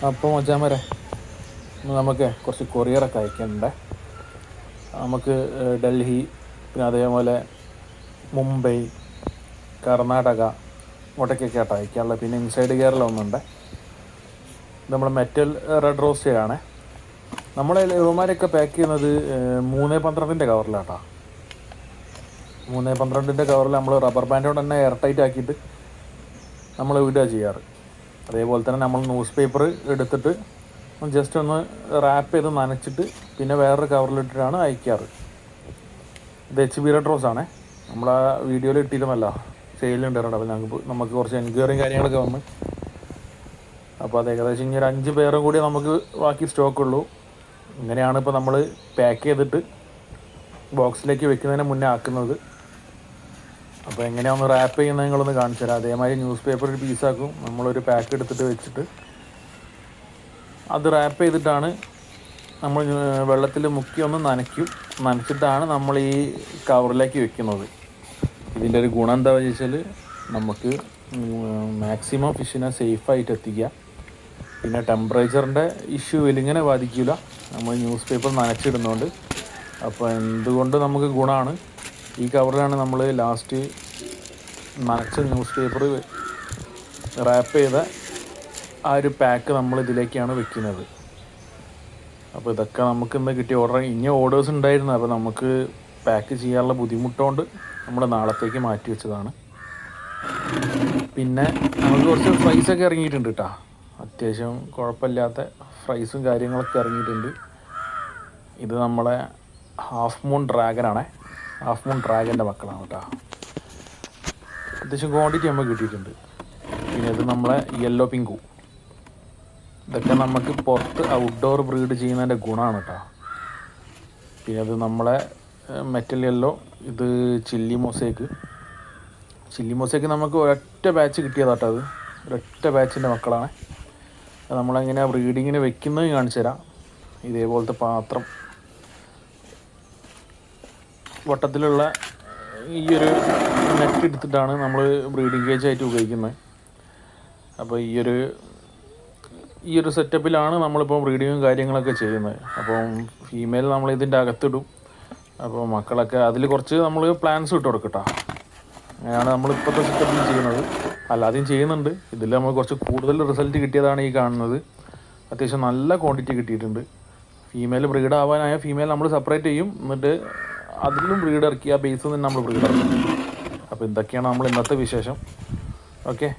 അപ്പോൾ മച്ചാന്മാരെ നമുക്ക് കുറച്ച് കൊറിയറൊക്കെ അയക്കാനുണ്ട്. നമുക്ക് ഡൽഹി, പിന്നെ അതേപോലെ മുംബൈ, കർണാടക ഇങ്ങോട്ടേക്കൊക്കെ ആയിട്ട് അയക്കാനുള്ളത്. പിന്നെ ഇൻസൈഡ് കേരള ഒന്നുണ്ട്. നമ്മുടെ മെറ്റൽ റെഡ് റോസ്റ്റ് ആണ്. നമ്മളെ ഇവന്മാരൊക്കെ പാക്ക് ചെയ്യുന്നത് 312 കവറിലാട്ടോ. 312 കവറിൽ നമ്മൾ റബ്ബർ ബാൻഡോട് തന്നെ എയർ ടൈറ്റ് ആക്കിയിട്ട് നമ്മൾ വിടുക ചെയ്യാറ്. അതേപോലെ തന്നെ നമ്മൾ ന്യൂസ് പേപ്പർ എടുത്തിട്ട് ജസ്റ്റ് ഒന്ന് റാപ്പ് ചെയ്ത് നനച്ചിട്ട് പിന്നെ വേറൊരു കവറിലിട്ടിട്ടാണ് അയക്കാറ്. ഇത് HB റെഡ് റോസ് ആണ്. നമ്മൾ ആ വീഡിയോയിൽ ഇട്ടിരുന്നല്ലോ, സെയിലുണ്ടായിരുന്നു. അപ്പോൾ നമുക്ക് കുറച്ച് എൻക്വയറിയും കാര്യങ്ങളൊക്കെ വന്ന്, അപ്പോൾ അത് ഏകദേശം ഇനി ഒരു 5 പേരും കൂടി നമുക്ക് ബാക്കി സ്റ്റോക്കുള്ളൂ. ഇങ്ങനെയാണ് ഇപ്പോൾ നമ്മൾ പാക്ക് ചെയ്തിട്ട് ബോക്സിലേക്ക് വെക്കുന്നതിന് മുന്നേ ആക്കുന്നത്. അപ്പോൾ എങ്ങനെയാണെന്ന് റാപ്പ് ചെയ്യുന്നത് നിങ്ങളൊന്ന് കാണിച്ചു തരാം. അതേമാതിരി ന്യൂസ് പേപ്പർ ഒരു പീസാക്കും, നമ്മളൊരു പാക്ക് എടുത്തിട്ട് വെച്ചിട്ട് അത് റാപ്പ് ചെയ്തിട്ടാണ് നമ്മൾ വെള്ളത്തിൽ മുക്കി ഒന്ന് നനച്ചിട്ടാണ് നമ്മൾ ഈ കവറിലേക്ക് വെക്കുന്നത്. ഇതിൻ്റെ ഒരു ഗുണം എന്താണെന്ന് വെച്ചാൽ നമുക്ക് മാക്സിമം ഫിഷിനെ സേഫായിട്ട് എത്തിക്കുക. പിന്നെ ടെമ്പറേച്ചറിൻ്റെ ഇഷ്യൂ വലിങ്ങനെ ബാധിക്കില്ല നമ്മൾ ന്യൂസ് പേപ്പർ നനച്ചിടുന്നതുകൊണ്ട്. അപ്പോൾ എന്തുകൊണ്ട് നമുക്ക് ഗുണമാണ്. ഈ കവറിലാണ് നമ്മൾ ലാസ്റ്റ് നനച്ച ന്യൂസ് പേപ്പർ റാപ്പ് ചെയ്ത ആ ഒരു പാക്ക് നമ്മൾ ഇതിലേക്കാണ് വെക്കുന്നത്. അപ്പോൾ ഇതൊക്കെ നമുക്ക് ഇന്ന് കിട്ടിയ ഓർഡർ. ഇനി ഓർഡേഴ്സ് ഉണ്ടായിരുന്നു, അപ്പോൾ നമുക്ക് പാക്ക് ചെയ്യാനുള്ള ബുദ്ധിമുട്ടുകൊണ്ട് നമ്മൾ നാളത്തേക്ക് മാറ്റി വെച്ചതാണ്. പിന്നെ നമുക്ക് കുറച്ച് ഫ്രൈസൊക്കെ ഇറങ്ങിയിട്ടുണ്ട് കേട്ടോ. അത്യാവശ്യം കുഴപ്പമില്ലാത്ത ഫ്രൈസും കാര്യങ്ങളൊക്കെ ഇറങ്ങിയിട്ടുണ്ട്. ഇത് നമ്മളെ ഹാഫ് മൂൺ ഡ്രാഗനാണേ. ഹാഫ് മൂൺ ഡ്രാഗൻ്റെ മക്കളാണ് കേട്ടോ. അത്യാവശ്യം ക്വാണ്ടിറ്റി നമുക്ക് കിട്ടിയിട്ടുണ്ട്. പിന്നെ ഇത് നമ്മളെ യെല്ലോ പിങ്കു. ഇതൊക്കെ നമുക്ക് പുറത്ത് ഔട്ട്ഡോർ ബ്രീഡ് ചെയ്യുന്നതിൻ്റെ ഗുണമാണ് കേട്ടോ. പിന്നെ അത് നമ്മളെ മെറ്റൽ യെല്ലോ. ഇത് ചില്ലി മൊസൈക്ക് നമുക്ക് ഒരൊറ്റ ബാച്ച് കിട്ടിയതാട്ടോ. അത് ഒരൊറ്റ ബാച്ചിൻ്റെ മക്കളാണ്. നമ്മളെങ്ങനെയാണ് ബ്രീഡിങ്ങിന് വെക്കുന്നത് കാണിച്ചു തരാം. ഇതേപോലത്തെ പാത്രം വട്ടത്തിലുള്ള ഈ ഒരു നെറ്റ് എടുത്തിട്ടാണ് നമ്മൾ ബ്രീഡിങ് കേജായിട്ട് ഉപയോഗിക്കുന്നത്. അപ്പോൾ ഈ ഒരു സെറ്റപ്പിലാണ് നമ്മളിപ്പോൾ ബ്രീഡിങ്ങും കാര്യങ്ങളൊക്കെ ചെയ്യുന്നത്. അപ്പം ഫീമെയിൽ നമ്മൾ ഇതിൻ്റെ അകത്തിടും. അപ്പോൾ മക്കളൊക്കെ അതിൽ കുറച്ച് നമ്മൾ പ്ലാൻസ് ഇട്ട് കൊടുക്കട്ടോ. അങ്ങനെയാണ് നമ്മളിപ്പോഴത്തെ സെറ്റപ്പിൽ ചെയ്യുന്നത്. അല്ലാതെയും ചെയ്യുന്നുണ്ട്. ഇതിൽ നമ്മൾ കുറച്ച് കൂടുതൽ റിസൾട്ട് കിട്ടിയതാണ് ഈ കാണുന്നത്. അത്യാവശ്യം നല്ല ക്വാണ്ടിറ്റി കിട്ടിയിട്ടുണ്ട്. ഫീമെയിൽ ബ്രീഡ് ആവാനായ ഫീമെയിൽ നമ്മൾ സെപ്പറേറ്റ് ചെയ്യും. എന്നിട്ട് അതിലും ബ്രീഡ് ഇറക്കി ആ ബേസിൽ നിന്ന് നമ്മൾ ബ്രീഡ് ഇറക്കും. അപ്പോൾ ഇതൊക്കെയാണ് നമ്മൾ ഇന്നത്തെ വിശേഷം. ഓക്കെ.